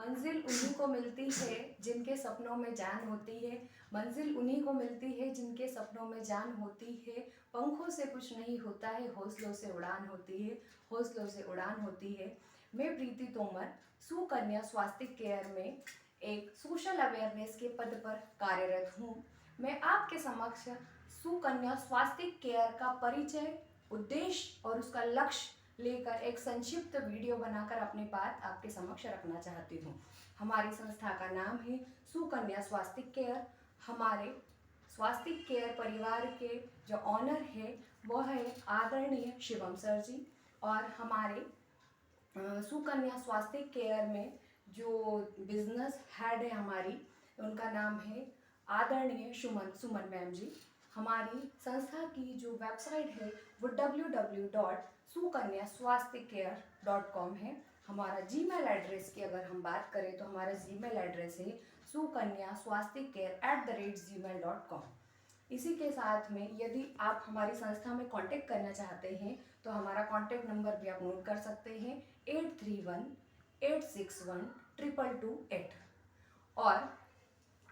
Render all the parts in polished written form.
मंजिल उन्हीं को मिलती है जिनके सपनों में जान होती है। मंजिल उन्हीं को मिलती है जिनके सपनों में जान होती है। पंखों से कुछ नहीं होता है, हौसलों से उड़ान होती है, हौसलों से उड़ान होती है। मैं प्रीति तोमर सुकन्या स्वास्थ्य केयर में एक सोशल अवेयरनेस के पद पर कार्यरत हूँ। मैं आपके समक्ष सुकन्या स्वास्थ्य केयर का परिचय, उद्देश्य और उसका लक्ष्य लेकर एक संक्षिप्त वीडियो बनाकर अपनी बात आपके समक्ष रखना चाहती हूँ। हमारी संस्था का नाम है सुकन्या स्वास्थ्य केयर। हमारे स्वास्थ्य केयर परिवार के जो ऑनर है वो है आदरणीय शिवम सर जी, और हमारे सुकन्या स्वास्थ्य केयर में जो बिजनेस हेड है हमारी, उनका नाम है आदरणीय सुमन मैम जी। हमारी संस्था की जो वेबसाइट है वो www.sukanyaswasthyaCare.com है। हमारा जीमेल एड्रेस की अगर हम बात करें तो हमारा जीमेल एड्रेस है sukanyaswasthyaCare@gmail.com। इसी के साथ में यदि आप हमारी संस्था में कांटेक्ट करना चाहते हैं तो हमारा कांटेक्ट नंबर भी आप नोट कर सकते हैं 8318612228। और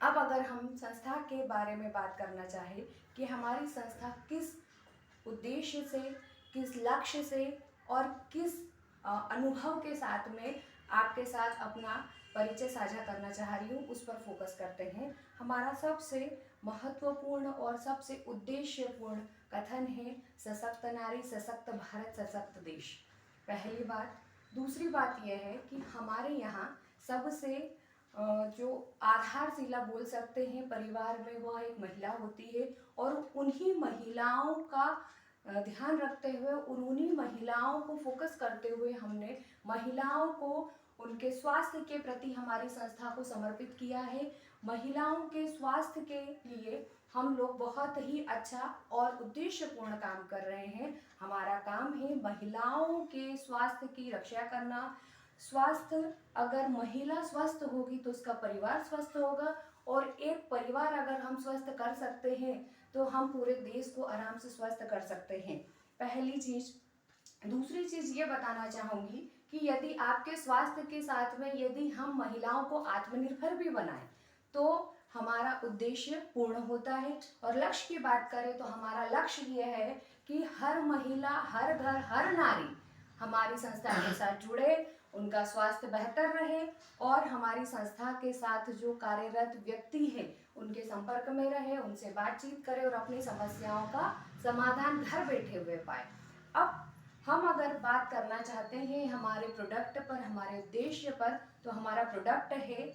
अब अगर हम संस्था के बारे में बात करना चाहें कि हमारी संस्था किस उद्देश्य से, किस लक्ष्य से और किस अनुभव के साथ में आपके साथ अपना परिचय साझा करना चाह रही हूँ, उस पर फोकस करते हैं। हमारा सबसे महत्वपूर्ण और सबसे उद्देश्यपूर्ण कथन है सशक्त नारी, सशक्त भारत, सशक्त देश। पहली बात। दूसरी बात यह है कि हमारे यहाँ सबसे जो आधारशिला बोल सकते हैं परिवार में, वह एक महिला होती है। और उन्हीं महिलाओं का ध्यान रखते हुए, उन्हीं महिलाओं को फोकस करते हुए हमने महिलाओं को उनके स्वास्थ्य के प्रति हमारी संस्था को समर्पित किया है। महिलाओं के स्वास्थ्य के लिए हम लोग बहुत ही अच्छा और उद्देश्यपूर्ण काम कर रहे हैं। हमारा काम है महिलाओं के स्वास्थ्य की रक्षा करना। स्वास्थ्य, अगर महिला स्वस्थ होगी तो उसका परिवार स्वस्थ होगा, और एक परिवार अगर हम स्वस्थ कर सकते हैं तो हम पूरे देश को आराम से स्वस्थ कर सकते हैं। पहली चीज। दूसरी चीज ये बताना चाहूँगी कि यदि आपके स्वास्थ्य के साथ में यदि हम महिलाओं को आत्मनिर्भर भी बनाएं तो हमारा उद्देश्य पूर्ण होता है। और लक्ष्य की बात करें तो हमारा लक्ष्य ये है कि हर महिला, हर घर, हर नारी हमारी संस्था के साथ जुड़े, उनका स्वास्थ्य बेहतर रहे और हमारी संस्था के साथ जो कार्यरत व्यक्ति है उनके संपर्क में रहे, उनसे बातचीत करे और अपनी समस्याओं का समाधान घर बैठे हुए पाए। अब हम अगर बात करना चाहते हैं हमारे प्रोडक्ट पर, हमारे उद्देश्य पर, तो हमारा प्रोडक्ट है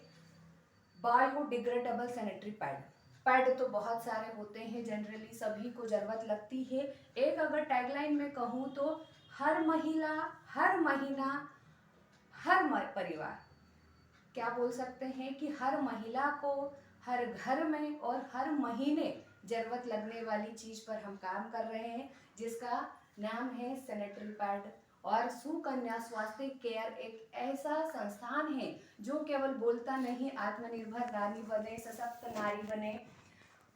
बायोडिग्रेडेबल सैनिटरी पैड। पैड तो बहुत सारे होते हैं, जनरली सभी को जरूरत लगती है। एक अगर टैगलाइन में कहूँ तो हर महिला, हर महीना, हर परिवार, क्या बोल सकते हैं कि हर महिला को हर घर में और हर महीने जरूरत लगने वाली चीज पर हम काम कर रहे हैं, जिसका नाम है सैनिटरी पैड। और सुकन्या स्वास्थ्य केयर एक ऐसा संस्थान है जो केवल बोलता नहीं आत्मनिर्भर नारी बने, सशक्त नारी बने,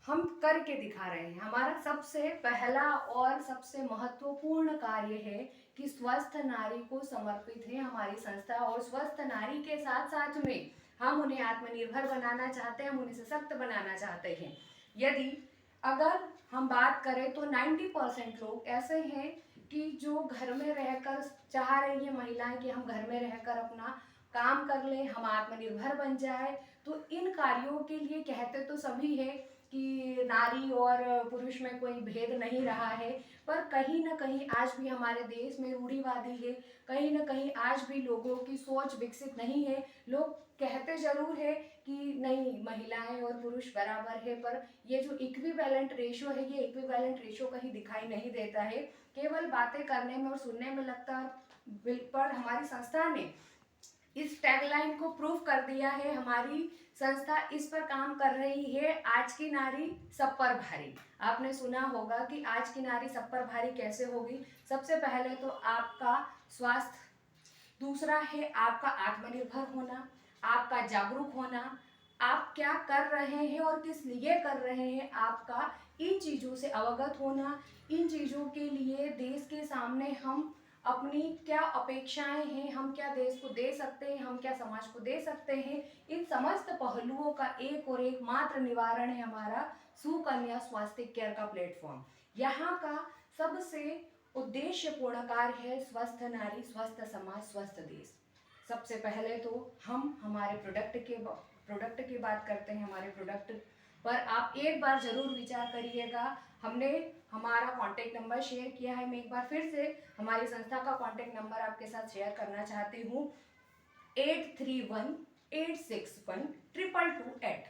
हम करके दिखा रहे हैं। हमारा सबसे पहला और सबसे महत्वपूर्ण कार्य है कि स्वस्थ नारी को समर्पित है हमारी संस्था। और स्वस्थ नारी के साथ साथ में हम उन्हें आत्मनिर्भर बनाना चाहते हैं, हम उन्हें सशक्त बनाना चाहते हैं। यदि अगर हम बात करें तो 90% लोग ऐसे हैं कि जो घर में रहकर चाह रही है महिलाएं कि हम घर में रहकर अपना काम कर लें, हम आत्मनिर्भर बन जाए। तो इन कार्यों के लिए कहते तो सभी है कि नारी और पुरुष में कोई भेद नहीं रहा है, पर कहीं ना कहीं आज भी हमारे देश में रूढ़िवादी है, कहीं ना कहीं आज भी लोगों की सोच विकसित नहीं है। लोग कहते जरूर है कि नहीं, महिलाएं और पुरुष बराबर है, पर ये जो इक्विवेलेंट रेशो है, ये इक्विवेलेंट रेशो कहीं दिखाई नहीं देता है, केवल बातें करने में और सुनने में लगता है। पर हमारी संस्था ने इस टैगलाइन को प्रूव कर दिया है। हमारी संस्था इस पर काम कर रही है, आज की नारी सब पर भारी। आपने सुना होगा कि आज की नारी सब पर भारी कैसे होगी। सबसे पहले तो आपका स्वास्थ्य, दूसरा है आपका आत्मनिर्भर होना, आपका जागरूक होना, आप क्या कर रहे हैं और किस लिए कर रहे हैं, आपका इन चीज़ों से अवगत होना। इन चीज़ों के लिए देश के सामने हम अपनी क्या अपेक्षाएं हैं, हम क्या देश को दे सकते हैं, हम क्या समाज को दे सकते हैं, इन समस्त पहलुओं का एक और एक मात्र निवारण है हमारा सुकन्या स्वास्थ्य केयर का प्लेटफॉर्म। यहाँ का सबसे उद्देश्यपूर्ण कार्य है स्वस्थ नारी स्वस्थ समाज स्वस्थ देश। सबसे पहले तो हम हमारे प्रोडक्ट की बात करते हैं। हमारे प्रोडक्ट पर आप एक बार जरूर विचार करिएगा। हमने हमारा कांटेक्ट नंबर शेयर किया है, मैं एक बार फिर से हमारी संस्था का कांटेक्ट नंबर आपके साथ शेयर करना चाहती हूँ, 8318612228।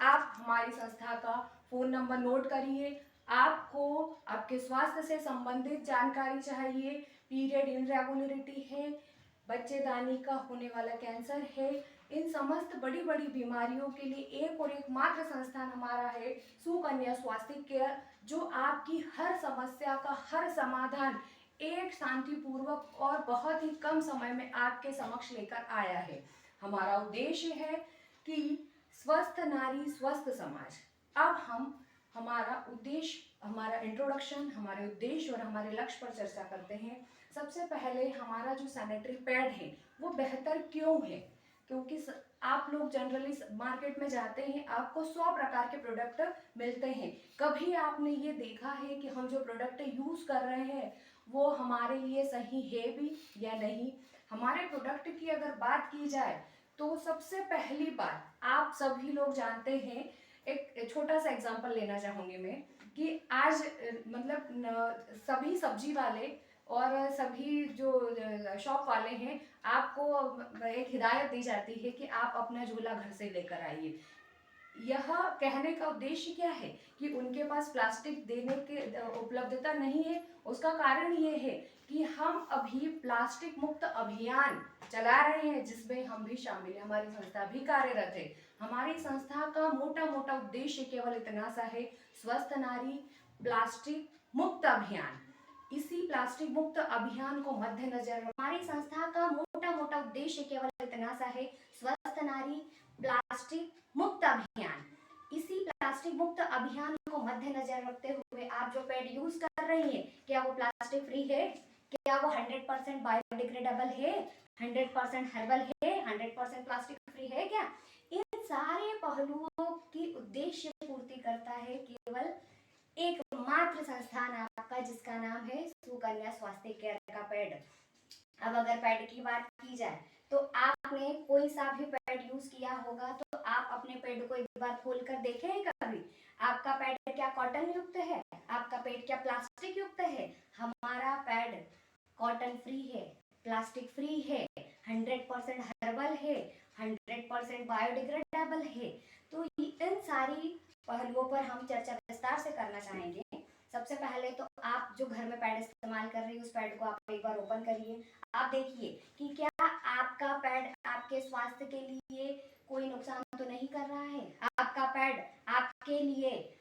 आप हमारी संस्था का फ़ोन नंबर नोट करिए। आपको आपके स्वास्थ्य से संबंधित जानकारी चाहिए, पीरियड इनरेगुलरिटी है, बच्चेदानी का होने वाला कैंसर है, इन समस्त बड़ी बड़ी बीमारियों के लिए एक और एक मात्र संस्थान हमारा है सुकन्या स्वास्थ्य केयर, जो आपकी हर समस्या का हर समाधान एक शांतिपूर्वक और बहुत ही कम समय में आपके समक्ष लेकर आया है। हमारा उद्देश्य है कि स्वस्थ नारी स्वस्थ समाज। अब हम हमारा उद्देश्य, हमारा इंट्रोडक्शन, हमारे उद्देश्य और हमारे लक्ष्य पर चर्चा करते हैं। सबसे पहले हमारा जो सैनिटरी पैड है वो बेहतर क्यों है, क्योंकि आप लोग जनरली मार्केट में जाते हैं, आपको 100 प्रकार के प्रोडक्ट मिलते हैं। कभी आपने ये देखा है कि हम जो प्रोडक्ट यूज़ कर रहे हैं वो हमारे लिए सही है भी या नहीं? हमारे प्रोडक्ट की अगर बात की जाए तो सबसे पहली बात, आप सभी लोग जानते हैं, एक छोटा सा एग्जांपल लेना चाहूँगी मैं कि आज सभी सब्जी वाले और सभी जो शॉप वाले हैं, आपको एक हिदायत दी जाती है कि आप अपना झोला घर से लेकर आइए। यह कहने का उद्देश्य क्या है कि उनके पास प्लास्टिक देने के उपलब्धता नहीं है। उसका कारण ये है कि हम अभी प्लास्टिक मुक्त अभियान चला रहे हैं, जिसमें हम भी शामिल हैं, हमारी संस्था भी कार्यरत है। हमारी संस्था का मोटा मोटा उद्देश्य केवल इतना सा है, स्वस्थ नारी प्लास्टिक मुक्त अभियान। इसी प्लास्टिक मुक्त अभियान को मद्देनजर हमारी संस्था का मोटा मोटा उद्देश्य केवल इतना सा है, स्वस्थ नारी प्लास्टिक मुक्त अभियान। इसी प्लास्टिक मुक्त अभियान को मद्देनजर रखते हुए आप जो पैड यूज कर रही हैं, क्या वो प्लास्टिक फ्री है? क्या वो 100% बायोडिग्रेडेबल है, 100% हर्बल है, 100% प्लास्टिक फ्री है? क्या इन सारे पहलुओं की उद्देश्य पूर्ति करता है केवल एकमात्र संस्थान आपका, जिसका नाम है सुकन्या स्वास्थ्य केयर का पैड। अब अगर पैड की बात की जाए तो आपने कोई सा भी पैड यूज किया होगा तो आप अपने पैड को एक बार खोल कर देखे हैं कभी? आपका पैड क्या कॉटन युक्त है? आपका पैड क्या प्लास्टिक युक्त है? हमारा पैड कॉटन फ्री है, प्लास्टिक फ्री है, 100% हर्बल है, 100% बायोडिग्रेडेबल है। तो इन सारी पहलुओं पर हम चर्चा विस्तार से करना चाहेंगे। सबसे पहले तो आप जो घर में पैड इस्तेमाल कर रही है, उस पैड को आप एक बार ओपन करिए। आप देखिए कि क्या आपका पैड आपके स्वास्थ्य के लिए कोई नुकसान तो नहीं कर रहा है, आपका पैड आपके लिए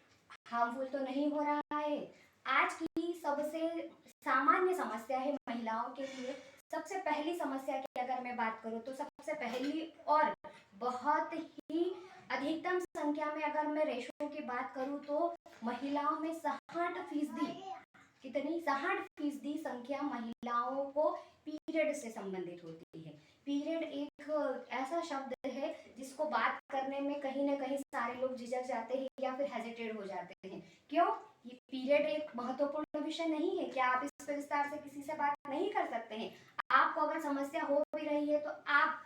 हार्मफुल तो नहीं हो रहा है। आज की सबसे सामान्य समस्या है महिलाओं के लिए। सबसे पहली समस्या की अगर मैं बात करूं तो सबसे पहली और बहुत ही अधिकतम संख्या में अगर मैं रेशो की बात करूं तो महिलाओं में 60%, कितनी 60% संख्या महिलाओं को पीरियड से संबंधित होती है। पीरियड एक ऐसा शब्द है जिसको बात करने में कहीं ना कहीं सारे लोग झिझक जाते हैं या फिर हेजिटेट हो जाते हैं। क्यों? ये पीरियड एक महत्वपूर्ण विषय नहीं है क्या? आप इस पर विस्तार से किसी से बात नहीं कर सकते हैं? आपको अगर समस्या हो भी रही है तो आप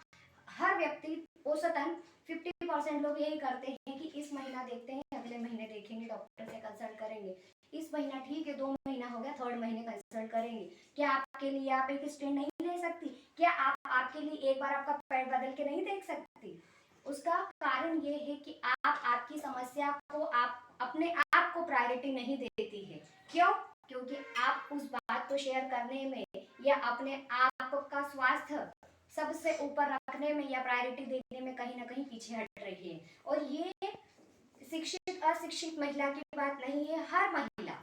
हर व्यक्ति औसतन 50% लोग यही करते हैं कि इस महीना देखते हैं, अगले महीने देखेंगे, डॉक्टर से कंसल्ट करेंगे, इस महीना ठीक है, 2 महीना हो गया, 3rd महीने कंसल्ट करेंगे। क्या आपके लिए आप एक स्टैंड नहीं ले सकती? क्या आप आपके लिए एक बार आपका पैड बदल के नहीं देख सकती? उसका कारण ये है कि आप आपकी समस्या को आप अपने आप को प्रायोरिटी नहीं देती है। क्यों? क्योंकि आप उस बात को शेयर करने में या अपने आप का स्वास्थ्य सबसे ऊपर रखने में या प्रायोरिटी देने में कहीं ना कहीं पीछे हट रही है। और ये शिक्षित अशिक्षित महिला की बात नहीं है, हर महिला,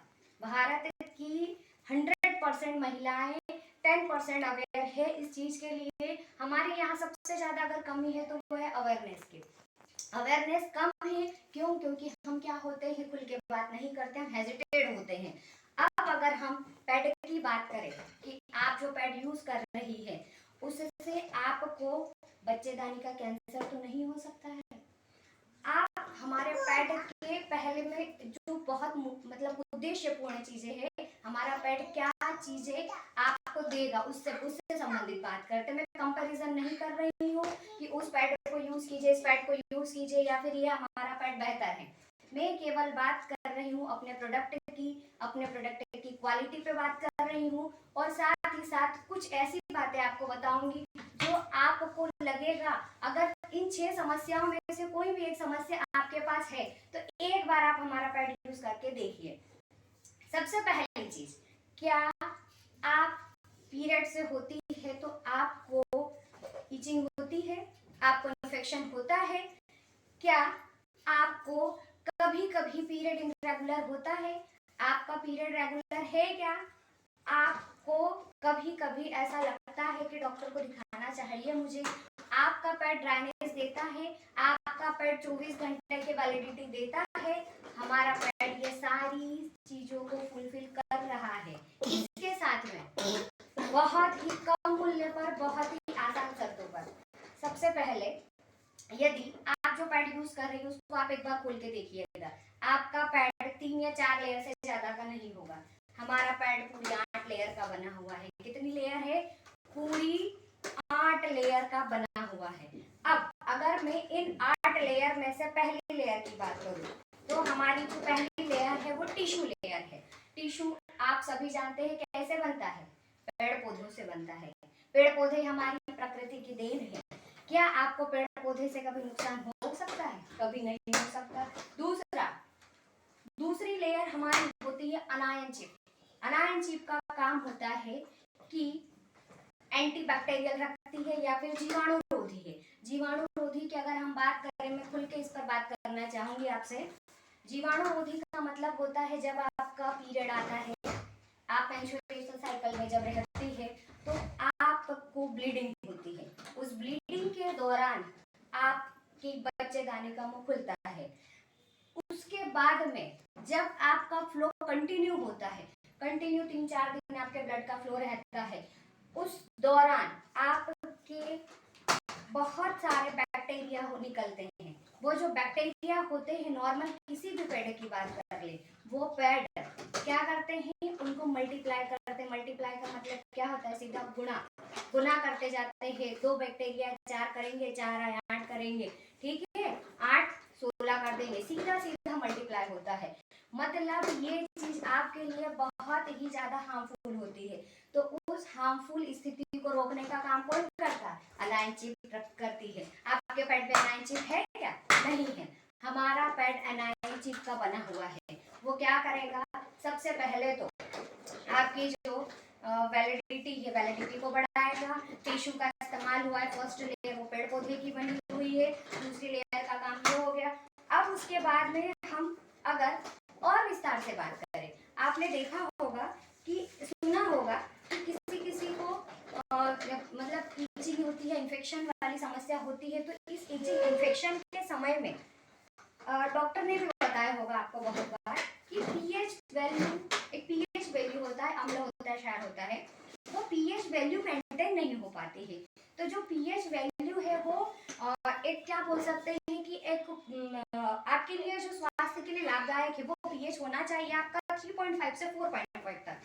भारत की 100% महिलाएं 10% अवेयर है इस चीज के लिए। हमारे यहाँ सबसे ज्यादा अगर कमी है तो वो है अवेयरनेस की। अवेयरनेस कम है क्यों? क्योंकि हम क्या होते हैं, खुल के बात नहीं करते, हम हेजिटेट होते हैं। अब अगर हम पैड की बात करें कि आप जो पैड यूज कर रही है उससे आपको बच्चेदानी का कैंसर तो नहीं हो सकता है। आप हमारे पैड के पहले में जो बहुत मतलब उद्देश्यपूर्ण चीजें हैं, हमारा पैड क्या चीजें आपको देगा उससे उससे संबंधित बात करते हैं। मैं कंपैरिजन नहीं कर रही हूँ कि उस पैड को यूज कीजिए, इस पैड को यूज कीजिए या फिर ये हमारा पैड बेहतर है। मैं केवल बात कर रही हूँ अपने प्रोडक्ट की, अपने प्रोडक्ट की क्वालिटी पे बात कर रही हूँ, और साथ ही साथ कुछ ऐसी बातें आपको बताऊंगी जो आपको लगेगा अगर इन 6 समस्याओं में से कोई भी एक समस्या आपके पास है तो एक बार आप हमारा पैड यूज करके देखिए। सबसे पहली चीज, क्या आप पीरियड से होती है तो आपको इचिंग होती है, आपको इन्फेक्शन होता है? क्या आपको कभी कभी पीरियड इरेगुलर होता है? आपका पीरियड रेगुलर है क्या? आपको कभी कभी ऐसा लगता है कि डॉक्टर को दिखाना चाहिए मुझे? आपका पैड ड्राइनेस देता है? आपका पैड 24 घंटे की वैलिडिटी देता है? हमारा पैड ये सारी चीजों को फुलफिल कर रहा है। इसके साथ में बहुत ही कम मूल्य पर, बहुत ही आसान शर्तों पर। सबसे पहले यदि आप जो पैड यूज कर रही है उसको आप एक बार खोल के देखिएगा। आपका पैड 3 या 4 लेयर से ज्यादा का नहीं होगा। हमारा पैड पूरी 8 लेयर का बना हुआ है। कितनी लेयर है? पूरी 8 लेयर का बना हुआ है। अब अगर मैं इन 8 लेयर में से पहली लेयर की बात करूं तो हमारी जो पहली लेयर है वो टिश्यू लेयर है। टिश्यू आप सभी जानते हैं कैसे बनता है? पेड़ पौधों से बनता है। पेड़ पौधे हमारी प्रकृति की देन है। क्या आपको पेड़ पौधे से कभी नुकसान हो सकता है? कभी नहीं हो सकता। दूसरी लेयर हमारी होती है अनायन चिप। अनायन चिप का काम होता है कि एंटीबैक्टीरियल रखती है या फिर जीवाणुरोधी है। जीवाणुरोधी की अगर हम बात करें, मैं खुल के इस पर बात करना चाहूंगी आपसे। जीवाणुरोधी का मतलब होता है जब आपका पीरियड आता है, आप मेंस्ट्रुएशन साइकिल में जब रहती है तो आपको ब्लीडिंग होती है। उस ब्लीडिंग के दौरान आपकी बच्चेदानी का मुंह खुलता है। उसके बाद में जब आपका फ्लो कंटिन्यू होता है, कंटिन्यू 3-4 दिन आपके ब्लड का फ्लो रहता है, उस दौरान आपके बहुत सारे बैक्टीरिया निकलते हैं। वो जो बैक्टीरिया होते हैं, नॉर्मल किसी भी पैड की बात कर ले, वो पैड क्या करते हैं? उनको मल्टीप्लाई करते हैं। मल्टीप्लाई का मतलब क्या होता है? सीधा गुना करते जाते हैं। 2 बैक्टीरिया 4 करेंगे, 4 8 करेंगे, ठीक है, 8 16 कर देंगे, सीधा सीधा मल्टीप्लाई होता है। मतलब ये चीज आपके लिए बहुत ही ज्यादा हार्मफुल होती है। तो उस हार्मफुल स्थिति को रोकने का काम कौन करता है? अलाइन चिप करती है। आपके पैड पे अलाइन चिप है क्या? नहीं है। हमारा पैड अलाइन चिप का बना हुआ है। वो क्या करेगा? सबसे पहले तो आपकी जो वैलिडिटी है, वैलिडिटी को बढ़ाएगा। टिश्यू का इस्तेमाल हुआ है, फर्स्ट लेयर वो पेड़ पौधे की बनी हुई है, दूसरी लेयर का काम ये हो गया। अब उसके बाद में हम अगर और विस्तार से बात करें, आपने देखा होगा कि सुना होगा कि किसी किसी को मतलब इचिंग होती है, इन्फेक्शन वाली समस्या होती है। तो इस इचिंग इन्फेक्शन के समय में डॉक्टर ने भी बताया होगा आपको बहुत बार कि पीएच वैल्यू, एक पीएच वैल्यू होता है, अम्ल होता है, क्षार होता है, वो पीएच वैल्यू मेंटेन नहीं हो पाती है। तो जो पीएच वैल्यू है वो एक क्या बोल सकते हैं कि एक आपके लिए जो स्वास्थ्य के लिए लाभदायक है वो पीएच होना चाहिए आपका 3.5 से 4.5 तक।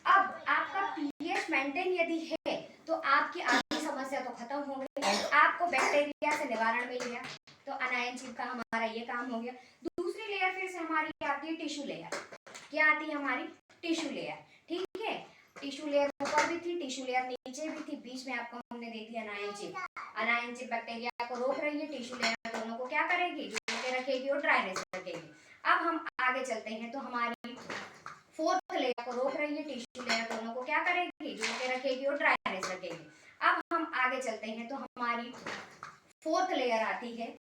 अब आपका पीएच मेंटेन यदि है तो आपकी आधी समस्या तो खत्म हो गई, आपको बैक्टीरिया से निवारण मिल गया। तो अनायन चिप का हमारा ये काम हो गया। दूसरी लेयर फिर से हमारी आती है टिश्यू लेयर। क्या आती है हमारी? टिश्यू लेयर, ठीक है। टिश्यू लेयर ऊपर भी थी, टिश्यू लेयर नीचे भी थी, बीच में आपको हमने दे दी anion chip. Anion chip bacteria को रोक रही है, टिश्यू लेयर दोनों को क्या करेगी? जोड़ के रखेगी और ड्राइनेस रखेगी। अब हम आगे चलते हैं तो हमारी फोर्थ लेयर को रोक रही है, टिश्यू लेयर दोनों को क्या करेगी? जोड़ के रखेगी और ड्राइनेस रखेगी। अब हम आगे चलते हैं तो हमारी फोर्थ लेयर आती है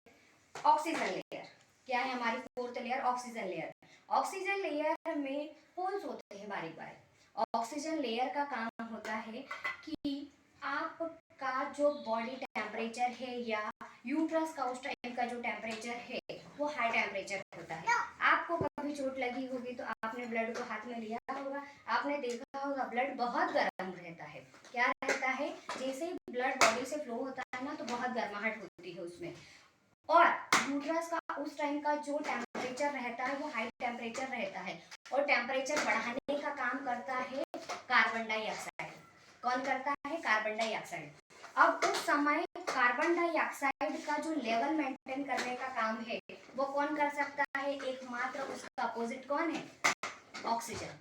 ऑक्सीजन लेयर। क्या है हमारी fourth layer? Oxygen layer. Oxygen layer में होल्स होते हैं बारीक बारीक। ऑक्सीजन लेयर का काम होता है कि आपका जो बॉडी टेम्परेचर है या यूट्रस का उस टाइम का जो टेम्परेचर है वो हाई टेम्परेचर होता है। आपको कभी चोट लगी होगी तो आपने ब्लड को हाथ में लिया होगा, आपने देखा होगा ब्लड बहुत गर्म रहता है। क्या रहता है, जैसे ही ब्लड बॉडी से फ्लो होता है ना तो बहुत गर्माहट होती है उसमें। और यूट्रस का उस टाइम का जो टेम्परेचर रहता है वो हाई टेम्परेचर रहता है, और टेम्परेचर बढ़ाने का काम करता है कार्बन डाइऑक्साइड। कौन करता है? Carbon dioxide. अब उस समय कार्बन डाइऑक्साइड का जो लेवल मेंटेन करने का काम है वो कौन कर सकता है? एकमात्र उसका अपोजिट कौन है? ऑक्सीजन।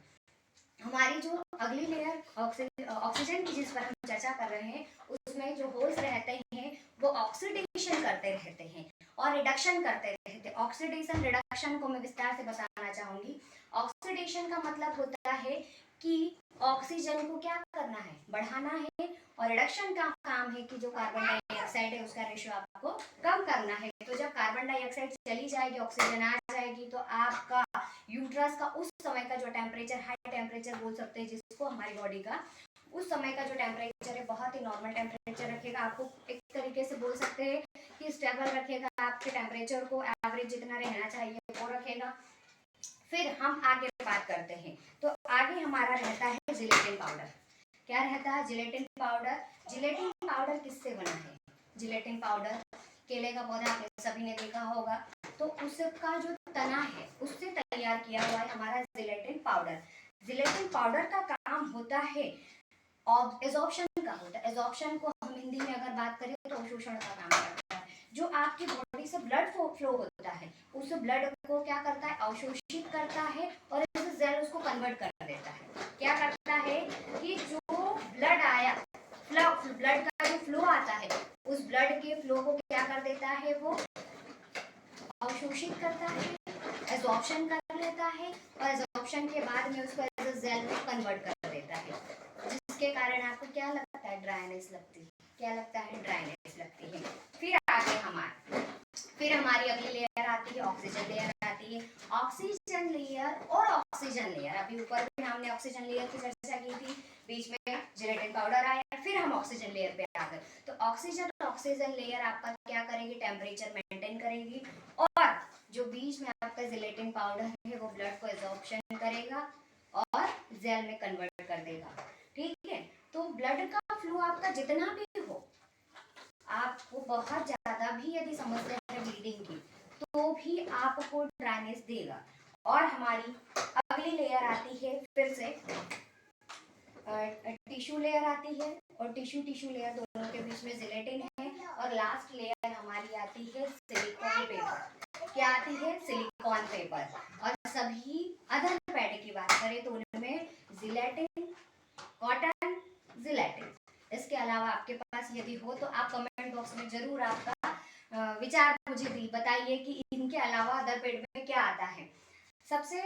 हमारी जो अगली लेयर ऑक्सीजन की जिस पर हम चर्चा कर रहे हैं उसमें जो होल्स रहते हैं वो ऑक्सीडेशन करते रहते हैं और रिडक्शन करते रहते हैं। ऑक्सीडेशन रिडक्शन को मैं विस्तार से बताना चाहूंगी। ऑक्सीडेशन का मतलब होता है कि ऑक्सीजन को क्या करना है? बढ़ाना है, और रिडक्शन का काम है कि जो कार्बन डाइऑक्साइड है उसका रेशियो आपको कम करना है। तो जब कार्बन डाइऑक्साइड चली जाएगी, ऑक्सीजन आ जाएगी, तो आपका यूट्रस का उस समय का जो टेम्परेचर, हाई टेम्परेचर बोल सकते हैं जिसको हमारी बॉडी का, उस समय का जो टेम्परेचर है बहुत ही नॉर्मल टेम्परेचर रखेगा। आपको एक तरीके से बोल सकते हैं कि स्टेबल रखेगा, आपके टेम्परेचर को एवरेज जितना रहना चाहिए वो रखेगा। फिर हम आगे बात करते हैं, तो आगे हमारा रहता है जिलेटिन पाउडर। क्या रहता है? Gelatin powder. जिलेटिन पाउडर किससे बना है? जिलेटिन पाउडर केले का पौधा आपने सभी ने देखा होगा, तो उसका जो तना है उससे तैयार किया हुआ है हमारा जिलेटिन पाउडर। जिलेटिन पाउडर का काम होता है एजॉर्प्शन का होता है। एजॉर्प्शन को हम हिंदी में अगर बात करें तो अवशोषण का काम करता है। जो आपकी बॉडी से ब्लड फ्लो होता है उस ब्लड को क्या करता है? अवशोषित करता है, और इस जेल उसको कन्वर्ट कर देता है। क्या करता है कि जो ब्लड आया, ब्लड का जो फ्लो आता है उस ब्लड के फ्लो को क्या कर देता है? वो अवशोषित करता है, एजॉर्प्शन कर लेता है, और एजॉर्प्शन के बाद में उसको एज अ जेल में कन्वर्ट कर देता है, जिसके कारण आपको क्या लगता है? ड्राइनेस लगती है। क्या लगता है? ड्राइनेस लगती है। फिर हमारी अगली लेयर आती है ऑक्सीजन लेयर आती है। ऑक्सीजन लेयर और ऑक्सीजन लेयर, अभी ऊपर भी हमने ऑक्सीजन लेयर की चर्चा की थी, बीच में जिलेटिन पाउडर आया, फिर हम ऑक्सीजन लेयर पे आ गए। तो ऑक्सीजन लेयर आपका क्या करेगी? टेम्परेचर मेंटेन करेगी, और जो बीच में आपका जिलेटिन पाउडर है वो ब्लड को एब्जॉर्प्शन करेगा और जेल में कन्वर्ट कर देगा। ठीक है, तो ब्लड का फ्लो आपका जितना भी हो, आपको बहुत ज्यादा भी यदि समस्या है ब्लीडिंग की तो भी आपको ड्राइनेस देगा। और हमारी अगली लेयर आती है फिर से टिश्यू लेयर आती है, और टिश्यू लेयर दोनों के बीच में जिलेटिन है, और लास्ट लेयर हमारी आती है सिलिकॉन पेपर। क्या आती है? Silicon paper. और सभी अदर पैड की बात करें तो उनमें जिलेटिन, कॉटन, जिलेटिन, इसके अलावा आपके पास यदि हो तो आप कमेंट बॉक्स में जरूर आपका विचार मुझे बताइए कि इनके अलावा अदर पेड में क्या आता है। सबसे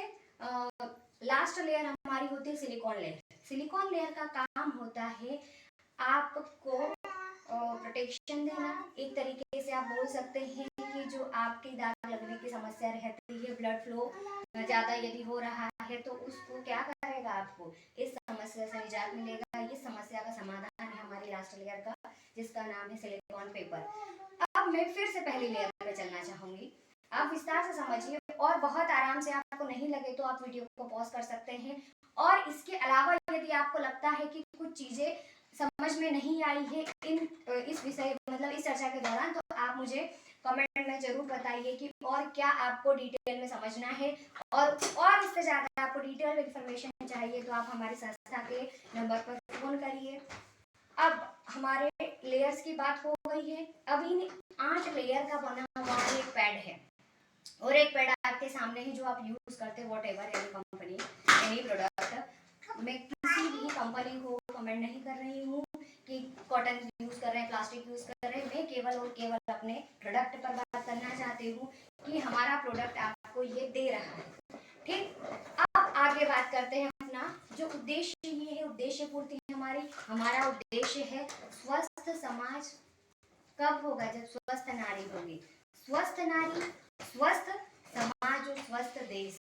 लास्ट लेयर हमारी होती है सिलिकॉन लेयर। सिलिकॉन लेयर का काम होता है आपको प्रोटेक्शन देना। एक तरीके से आप बोल सकते हैं कि जो आपकी दाग लगने की समस्या रहती है, ब्लड फ्लो ज़्यादा यदि हो रहा है तो उसको क्या करेगा? आपको इस समस्या से निजात मिलेगा। इस समस्या का समाधान है हमारी लास्ट लेयर का, जिसका नाम है सिलिकॉन पेपर। अब मैं फिर से पहली लेयर पे चलना चाहूंगी, आप विस्तार से समझिए, और बहुत आराम से, आपको नहीं लगे तो आप वीडियो को पॉज कर सकते हैं। और इसके अलावा यदि आपको लगता है कि कुछ चीजें समझ में नहीं आई है इस विषय मतलब इस चर्चा के दौरान, तो आप मुझे कमेंट में जरूर बताइए कि और क्या आपको डिटेल में समझना है, और इससे ज्यादा आपको डिटेल इंफॉर्मेशन चाहिए तो आप हमारी संस्था के नंबर पर फोन करिए। अब हमारे लेयर्स की बात हो गई है। अब इन 8 लेयर का बना हुआ एक पैड है, और एक पैड आपके सामने है जो आप यूज करते हैं, what ever any company any product. मैं किसी भी कंपनी को कमेंट नहीं कर रही हूँ कि कॉटन यूज कर रहे हैं, प्लास्टिक यूज कर रहे हैं। मैं केवल और केवल अपने प्रोडक्ट पर बात करना चाहती हूँ कि हमारा प्रोडक्ट आपको ये दे रहा है। ठीक, अब आगे बात करते हैं अपना जो उद्देश्य ये है, उद्देश्य पूर्ति हमारा उद्देश्य है स्वस्थ समाज कब होगा? जब स्वस्थ नारी होगी। स्वस्थ नारी, स्वस्थ समाज और स्वस्थ देश,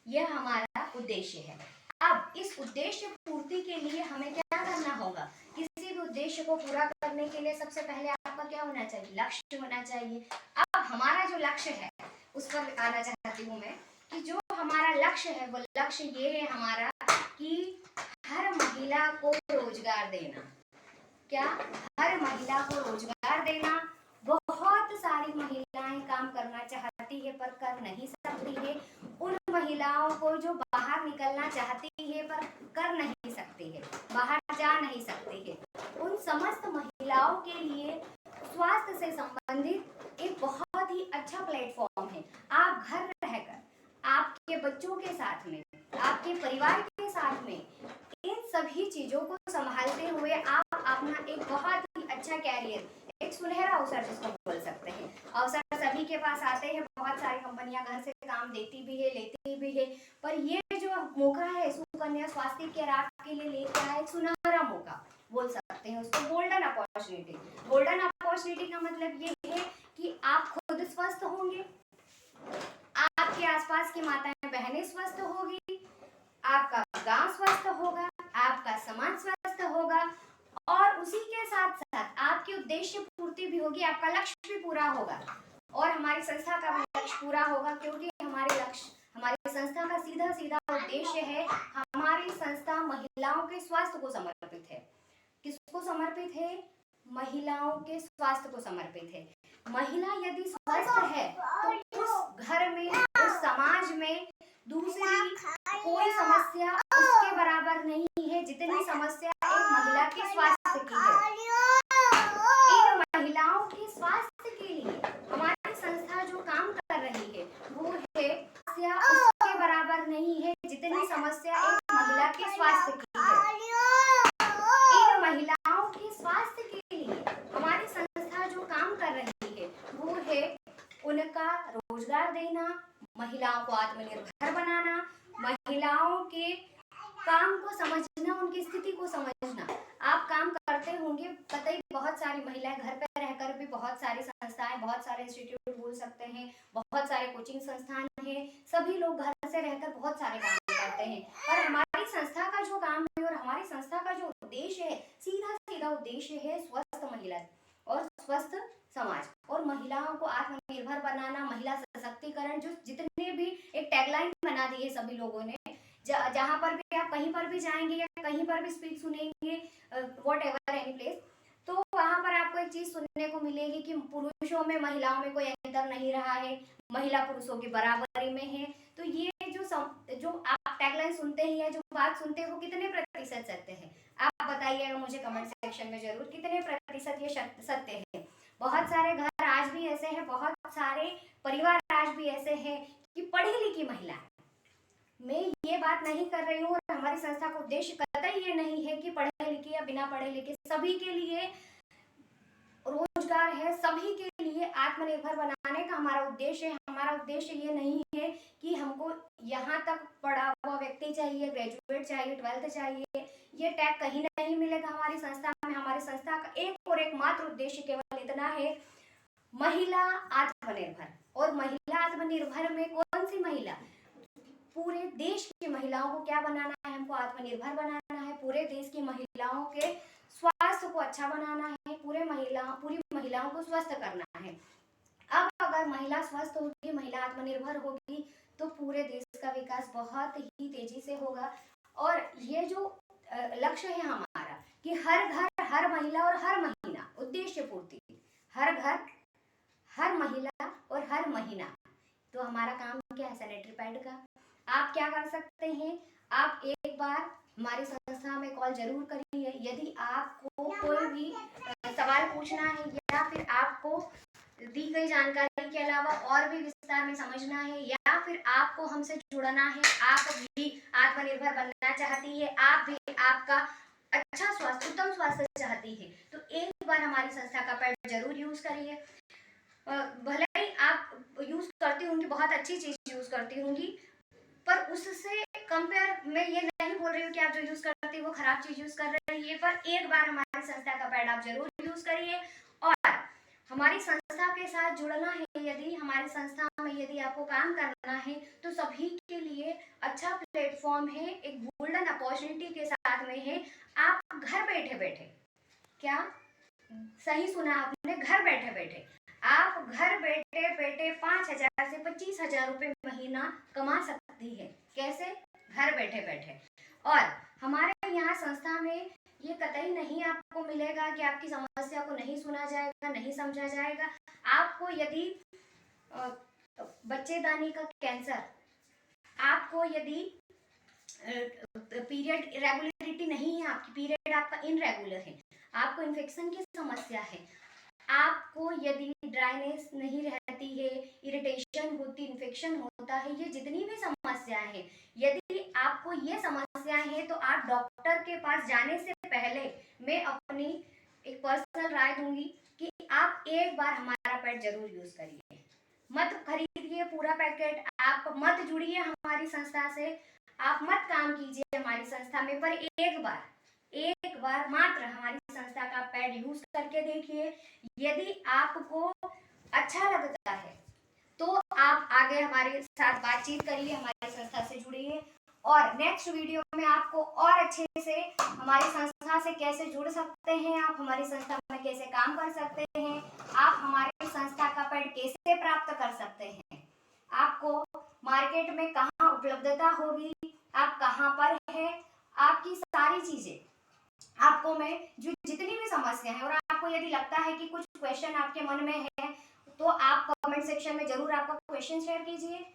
यह हमारा उद्देश्य है। अब इस उद्देश्य पूर्ति के लिए हमें क्या करना होगा? किसी भी उद्देश्य को पूरा करने के लिए सबसे पहले आपका क्या होना चाहिए? लक्ष्य होना चाहिए। अब हमारा जो लक्ष्य है उस पर आना चाहती हूँ मैं कि जो हमारा लक्ष्य है वो लक्ष्य ये है हमारा कि हर महिला को रोजगार देना। क्या? हर महिला को रोजगार देना। बहुत सारी महिलाएं काम करना चाहती है पर कर नहीं सकती है। उन महिलाओं को जो बाहर निकलना चाहती है पर कर नहीं सकती है, बाहर जा नहीं सकती है, उन समस्त महिलाओं के लिए स्वास्थ्य से संबंधित एक बहुत ही अच्छा प्लेटफॉर्म है। आप घर रहकर आपके बच्चों के साथ में, आपके परिवार के साथ में इन सभी चीजों को संभालते हुए आप अपना एक बहुत ही अच्छा कैरियर, एक सुनहरा अवसर जिसको बोल सकते हैं, अवसर सभी के पास आते हैं। बहुत सारी कंपनियां घर से काम देती भी है, लेती भी है, पर ये जो मौका है सुकन्या स्वास्थ्य के राह के लिए लेके आया एक सुनहरा मौका बोल सकते हैं उसको, गोल्डन अपॉर्चुनिटी। गोल्डन अपॉर्चुनिटी का मतलब ये है कि आप खुद स्वस्थ होंगे, आपके आसपास की माताएं बहनें स्वस्थ होगी, आपका गांव स्वस्थ होगा, आपका समाज स्वस्थ होगा और उसी के साथ साथ आपकी उद्देश्य पूर्ति भी होगी, आपका लक्ष्य भी पूरा होगा और हमारी संस्था का भी लक्ष्य पूरा होगा। क्योंकि हमारी संस्था का सीधा सीधा उद्देश्य है, हमारी संस्था महिलाओं के स्वास्थ्य को समर्पित है। किसको समर्पित है? महिलाओं के स्वास्थ्य को समर्पित है। महिला यदि स्वस्थ है तो उस घर में, उस समाज में दूसरी कोई समस्या उसके बराबर नहीं है जितनी समस्या एक महिला के स्वास्थ्य की है। इन महिलाओं के स्वास्थ्य के लिए हमारी संस्था जो काम कर रही है वो है, समस्या उसके बराबर नहीं है जितनी समस्या एक महिला के स्वास्थ्य की है। इन महिलाओं के स्वास्थ्य के लिए हमारी संस्था जो काम कर रही है वो है उनका रोजगार देना, महिलाओं को आत्मनिर्भर बनाना, महिलाओं के काम को समझना, उनकी स्थिति को समझना। आप काम करते होंगे, पता ही बहुत सारी महिलाएं घर पर रहकर भी बहुत सारी संस्थाएं, बहुत सारे इंस्टीट्यूट बोल सकते हैं, बहुत सारे कोचिंग संस्थान हैं, सभी लोग घर से रहकर बहुत सारे काम करते हैं। और हमारी संस्था का जो काम है और हमारी संस्था का जो उद्देश्य है, सीधा सीधा उद्देश्य है स्वस्थ महिला और स्वस्थ समाज और महिलाओं को आत्मनिर्भर बनाना, महिला सशक्तिकरण। जो जितने भी एक टैगलाइन बना दी है सभी लोगों ने, जहाँ पर भी आप कहीं पर भी जाएंगे या कहीं पर भी स्पीच सुनेंगे, वॉट एवर एनी प्लेस, तो वहाँ पर आपको एक चीज सुनने को मिलेगी कि पुरुषों में महिलाओं में कोई अंतर नहीं रहा है, महिला पुरुषों की बराबरी में है। तो ये जो आप टैगलाइन सुनते हैं या जो बात सुनते हैं वो कितने प्रतिशत सत्य है? आप बताइएगा मुझे कमेंट सेक्शन में जरूर, कितने प्रतिशत ये सत्य है। बहुत सारे घर आज भी ऐसे हैं, बहुत सारे परिवार आज भी ऐसे हैं कि पढ़ी लिखी महिला, मैं ये बात नहीं कर रही हूँ और हमारी संस्था का उद्देश्य कतई ये नहीं है कि पढ़े लिखे या बिना पढ़े लिखे, सभी के लिए रोजगार है, सभी के लिए आत्मनिर्भर बनाने का हमारा उद्देश्य है। हमारा उद्देश्य ये नहीं है कि हमको यहाँ तक पढ़ा हुआ व्यक्ति चाहिए, ग्रेजुएट चाहिए, 12th चाहिए, ये टैग कहीं नहीं मिलेगा हमारी संस्था में। हमारी संस्था का एक और एकमात्र उद्देश्य केवल इतना है, महिला आत्मनिर्भर। और महिला आत्मनिर्भर में कौन सी महिला? पूरे देश की महिलाओं को क्या बनाना है? हमको आत्मनिर्भर बनाना है, पूरे देश की महिलाओं के स्वास्थ्य को अच्छा बनाना है, पूरी महिलाओं को स्वस्थ करना है। अब अगर महिला स्वस्थ होगी, महिला आत्मनिर्भर होगी तो पूरे देश का विकास बहुत ही तेजी से होगा। और ये जो लक्ष्य है हमारा कि हर घर, हर महिला और हर महीना, उद्देश्य पूर्ति, हर घर, हर महिला और हर महीना। तो हमारा काम क्या है? सैनिटरी पैड का। आप क्या कर सकते हैं? आप एक बार हमारी संस्था में कॉल जरूर करिए। यदि आपको कोई भी सवाल पूछना है या फिर आपको दी गई जानकारी के अलावा और भी विस्तार में समझना है या फिर आपको हमसे जुड़ना है, आप भी आत्मनिर्भर बनना चाहती है, आप भी आपका अच्छा स्वास्थ्य, उत्तम स्वास्थ्य चाहती है, तो एक बार हमारी संस्था का पैड जरूर यूज करिए। भले ही आप यूज करती होंगी, बहुत अच्छी चीज यूज करती होंगी, पर उससे कंपेयर, मैं ये नहीं बोल रही हूँ कि आप जो यूज करती है वो खराब चीज यूज कर रही है, पर एक बार हमारी संस्था का पैड आप जरूर यूज करिए। और हमारी संस्था के साथ जुड़ना है, यदि हमारी संस्था में यदि आपको काम करना है तो सभी के लिए अच्छा प्लेटफॉर्म है, एक गोल्डन अपॉर्चुनिटी के साथ में है। आप घर बैठे बैठे, क्या सही सुना आपने, घर बैठे बैठे आप घर बैठे बैठे 5,000 से 25,000 रुपये महीना कमा सकती है। कैसे? घर बैठे बैठे। और हमारे यहाँ संस्था में ये कतई नहीं आपको मिलेगा कि आपकी समस्या को नहीं सुना जाएगा, नहीं समझा जाएगा। आपको यदि बच्चेदानी का कैंसर, आपको यदि पीरियड रेगुलरिटी नहीं है, आपकी पीरियड आपका इनरेगुलर है, आपको इन्फेक्शन की समस्या है, आपको यदि ड्राइनेस नहीं रहती है, इरिटेशन होती, इन्फेक्शन होता है, ये जितनी भी समस्याएं हैं, यदि आपको ये समस्याएं हैं तो आप डॉक्टर के पास जाने से पहले मैं अपनी एक पर्सनल राय दूंगी कि आप एक बार हमारा पैड जरूर यूज करिए। मत खरीदिए पूरा पैकेट, आप मत जुड़िए हमारी संस्था से, आप मत काम कीजिए हमारी संस्था में, पर एक बार मात्र हमारी संस्था का पैड यूज करके देखिए। यदि आपको अच्छा लगता है तो आप आगे हमारे साथ बातचीत करिए, हमारी संस्था से जुड़िए, और नेक्स्ट वीडियो में आपको और अच्छे से हमारी संस्था से कैसे जुड़ सकते हैं, आप हमारी संस्था में कैसे काम कर सकते हैं, आप हमारी संस्था का पैड कैसे प्राप्त कर सकते हैं, आपको मार्केट में कहाँ उपलब्धता होगी, आप कहाँ पर है, आपकी सारी चीजें आपको मैं जो जितनी भी समस्या है, और आपको यदि लगता है कि कुछ क्वेश्चन आपके मन में है तो आप कमेंट सेक्शन में जरूर आपका क्वेश्चन शेयर कीजिए,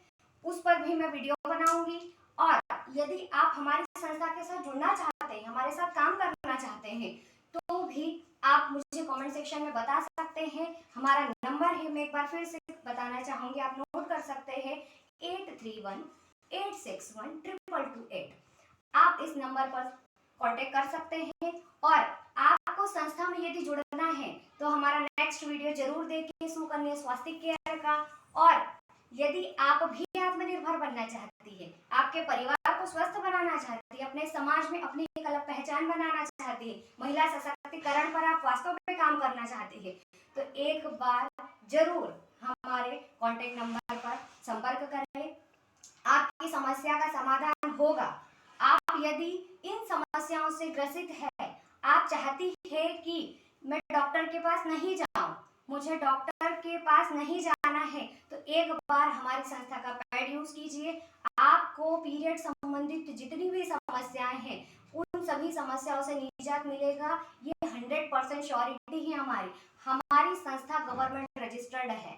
उस पर भी मैं वीडियो बनाऊंगी। और यदि आप हमारी संस्था के साथ जुड़ना चाहते हैं, हमारे साथ काम करना चाहते हैं, तो भी आप मुझे कमेंट सेक्शन में बता सकते हैं। हमारा नंबर है, मैं एक बार फिर से बताना चाहूंगी, आप नोट कर सकते हैं, 8318612228। आप इस नंबर पर कांटेक्ट कर सकते हैं। और आपको संस्था में यदि जुड़ना है तो हमारा नेक्स्ट वीडियो जरूर देखिए सुकन्या स्वास्थ्य केयर का। और यदि आप भी आत्मनिर्भर बनना चाहती है, आपके परिवार को स्वस्थ बनाना चाहती है, अपने समाज में अपनी एक अलग पहचान बनाना चाहती है, महिला सशक्तिकरण पर आप वास्तव में काम करना चाहती है, तो एक बार जरूर हमारे कॉन्टेक्ट नंबर पर संपर्क करें। आपकी समस्या का समाधान होगा। आप यदि इन समस्याओं से ग्रसित है, आप चाहती है कि मैं डॉक्टर के पास नहीं जाऊं, मुझे डॉक्टर के पास नहीं जाना है, तो एक बार हमारी संस्था का पैड यूज कीजिए। आपको पीरियड संबंधित जितनी भी समस्याएं हैं, उन सभी समस्याओं से निजात मिलेगा। ये 100% श्योरिटी है हमारी संस्था गवर्नमेंट रजिस्टर्ड है।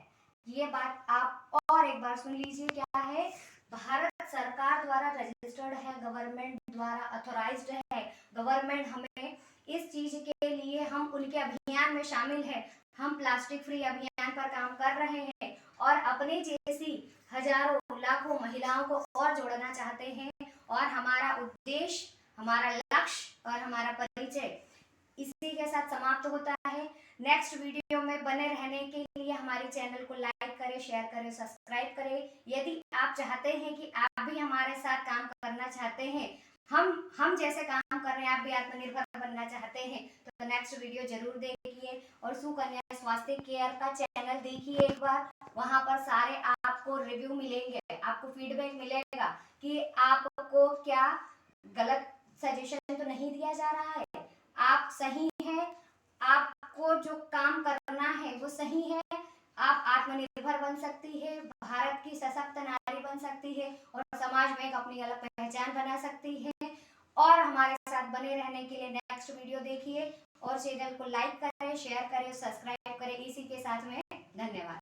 ये बात आप और एक बार सुन लीजिए, क्या है, भारत सरकार द्वारा रजिस्टर्ड है, गवर्नमेंट द्वारा अथोराइज्ड है। गवर्नमेंट हमें इस चीज के लिए, हम उनके अभियान में शामिल है, हम प्लास्टिक फ्री अभियान पर काम कर रहे हैं और अपने जैसी हजारों लाखों महिलाओं को और जोड़ना चाहते हैं। और हमारा उद्देश्य, हमारा लक्ष्य और हमारा परिचय इसी के साथ समाप्त होता है। नेक्स्ट वीडियो में बने रहने के लिए हमारे चैनल को लाइक करें, शेयर करें, सब्सक्राइब करें। यदि आप चाहते हैं कि आप भी हमारे साथ काम करना चाहते हैं, हम जैसे काम कर रहे हैं, आप भी आत्मनिर्भर बनना चाहते हैं, तो नेक्स्ट वीडियो जरूर देखिए। और सुकन्या स्वास्थ्य केयर का चैनल देखिए एक बार, वहां पर सारे आपको रिव्यू मिलेंगे, आपको फीडबैक मिलेगा कि आपको क्या गलत सजेशन तो नहीं दिया जा रहा है, आप सही हैं, आपको जो काम करना है वो सही है, आप आत्मनिर्भर बन सकती है, भारत की सशक्त नारी बन सकती है और समाज में एक अपनी अलग पहचान बना सकती है। और हमारे साथ बने रहने के लिए नेक्स्ट वीडियो देखिए और चैनल को लाइक करें, शेयर करें, सब्सक्राइब करें। इसी के साथ में धन्यवाद।